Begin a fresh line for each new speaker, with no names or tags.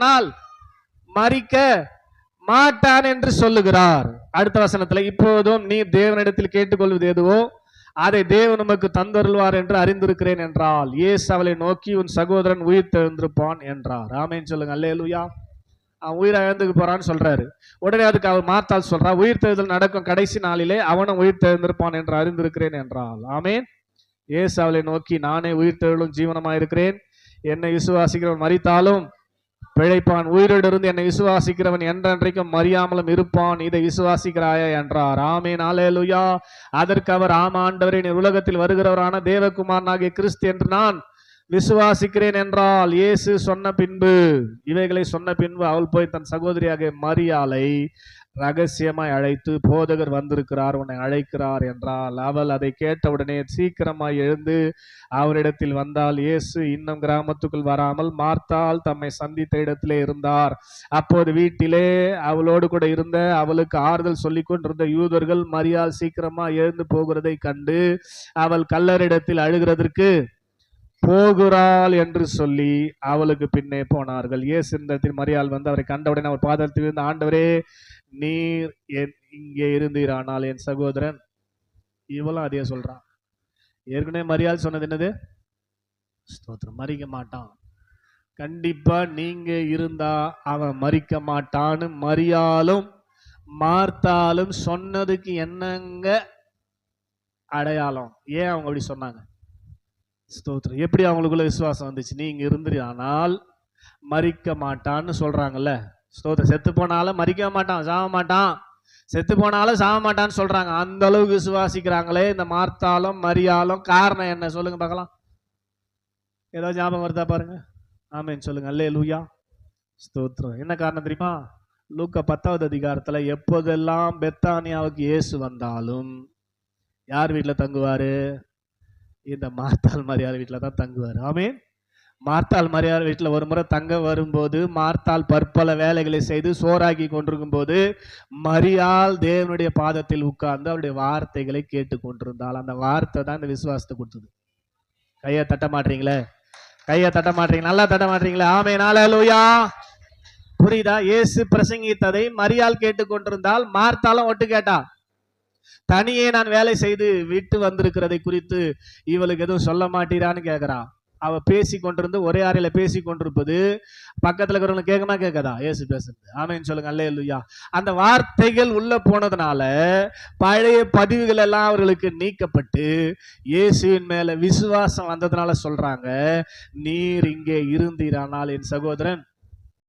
இருந்தீரானால் மரிக்க மாட்டான் என்று சொல்லுகிறார். அடுத்த வசனத்துல, இப்போதும் நீ தேவனிடத்தில் கேட்டுக்கொள்வது எதுவோ அதை தேவன் உமக்கு தந்தருள்வார் என்று அறிந்திருக்கிறேன் என்றால், இயேசு அவளை நோக்கி, உன் சகோதரன் உயிர் தெழுந்திருப்பான் என்றார். ஆமென் சொல்லுங்க. அல்லேலூயா. அவன் உயிரை இழந்துக்கு போறான்னு சொல்றாரு. உடனே அதுக்கு அவர் மார்த்தாள் சொல்றா, உயிர் தெழுதல் நடக்கும் கடைசி நாளிலே அவனும் உயிர் தெழுந்திருப்பான் என்று அறிந்திருக்கிறேன் என்றால். ஆமென். இயேசு அவளை நோக்கி, நானே உயிர் தெழுதலும் ஜீவனமாயிருக்கிறேன். என்னை விசுவாசிக்கிறவன் மரித்தாலும் பிழைப்பான், உயிரோடு இருந்து என்னை விசுவாசிக்கிறவன் என்றென்றைக்கும் மறியாமலும் இருப்பான். இதை விசுவாசிக்கிறாயா என்றார். ஆமென். அல்லேலூயா. அதற்கு அவர், ஆமா ஆண்டவரே, நீர் உலகத்தில் வருகிறவரான தேவகுமாரனாகிய கிறிஸ்து என்று நான் விசுவாசிக்கிறேன் என்றால். இயேசு சொன்ன பின்பு, இவைகளை சொன்ன பின்பு அவள் போய் தன் சகோதரியாக மரியாளை ரகசியமாய் அழைத்து, போதகர் வந்திருக்கிறார், உன்னை அழைக்கிறார் என்றால். அவள் அதை கேட்டவுடனே சீக்கிரமாய் எழுந்து அவரிடத்தில் வந்தால். இயேசு இன்னும் கிராமத்துக்குள் வராமல் மார்த்தாள் தம்மை சந்தித்த இடத்திலே இருந்தார். அப்போது வீட்டிலே அவளோடு கூட இருந்த, அவளுக்கு ஆறுதல் சொல்லிக் கொண்டிருந்த யூதர்கள் மரியாள் சீக்கிரமா எழுந்து போகிறதை கண்டு அவள் கல்லறிடத்தில் அழுகிறதற்கு போகிறாள் என்று சொல்லி அவளுக்கு பின்னே போனார்கள். இயேசு இடத்தில் மரியாள் வந்து அவரை கண்டவுடனே அவர் பாதத்தில் இருந்த, ஆண்டவரே, நீர் இங்கே இருந்தீரானால் என் சகோதரன். இவளும் அதே சொல்றான். ஏற்கனவே மரியாள் சொன்னது என்னது? ஸ்தோத்திரம், மறிக்க மாட்டான். கண்டிப்பா நீங்க இருந்தா அவன் மறிக்க மாட்டான்னு மரியாளும் மார்த்தாலும் சொன்னதுக்கு என்னங்க அடையாளம்? ஏன் அவங்க அப்படி சொன்னாங்க? ஸ்தோத்திரம். எப்படி அவங்களுக்குள்ள விசுவாசம் வந்துச்சு? நீங்க இருந்திரானால் மறிக்க மாட்டான்னு சொல்றாங்கல்ல. ஸ்தோத்திரம். செத்து போனாலும் மறிக்க மாட்டான், சாவ மாட்டான், செத்து போனாலும் சாவ மாட்டான்னு சொல்றாங்க. அந்த அளவுக்கு விசுவாசிக்கிறாங்களே இந்த மார்த்தாலும் மரியாளும். காரணம் என்ன சொல்லுங்க பார்க்கலாம். ஏதாவது ஞாபகம் வருதா பாருங்க. ஆமென் சொல்லுங்க. அல்லேலூயா. ஸ்தோத்திரம். என்ன காரணம் தெரியுமா? லூக்கா 10வது அதிகாரத்துல, எப்போதெல்லாம் பெத்தானியாவுக்கு இயேசு வந்தாலும் யார் வீட்டுல தங்குவாரு? இந்த மார்த்தாள் மரியாள் வீட்டுல தான் தங்குவார். ஆமென். மார்த்தாள் மரியாள் வீட்டுல ஒரு முறை தங்க வரும்போது, மார்த்தாள் பற்பல வேலைகளை செய்து சோறாக்கி கொண்டிருக்கும் போது மரியாள் தேவனுடைய பாதத்தில் உட்கார்ந்து அவருடைய வார்த்தைகளை கேட்டு கொண்டிருந்தாள். அந்த வார்த்தை தான் இந்த விசுவாசத்தை கொடுத்தது. கையை தட்ட மாட்டீங்களே, கையை தட்ட மாட்டீங்க, நல்லா தட்ட மாட்டீங்களே. ஆமென். அல்லேலூயா. புரியுதா? இயேசு பிரசங்கித்ததை மரியாள் கேட்டு கொண்டிருந்தால், மார்த்தாளும் ஒட்டு கேட்டா. தனியே நான் வேலை செய்து விட்டு வந்திருக்கிறதை குறித்து இவளுக்கு எதுவும் சொல்ல மாட்டீரான்னு கேட்கிறா. அவ பேசி கொண்டிருந்து, ஒரே அறையில பேசி கொண்டிருப்பது பக்கத்துல இருக்கிறவங்க கேட்கமா கேட்காதா? இயேசு பேசுறது. ஆமென் சொல்லுங்க. அல்லேலூயா. அந்த வார்த்தைகள் உள்ள போனதுனால பழைய பதிவுகள் எல்லாம் அவர்களுக்கு நீக்கப்பட்டு இயேசுவின் மேல விசுவாசம் வந்ததுனால சொல்றாங்க, நீர் இங்கே இருந்தீரானால் என் சகோதரன்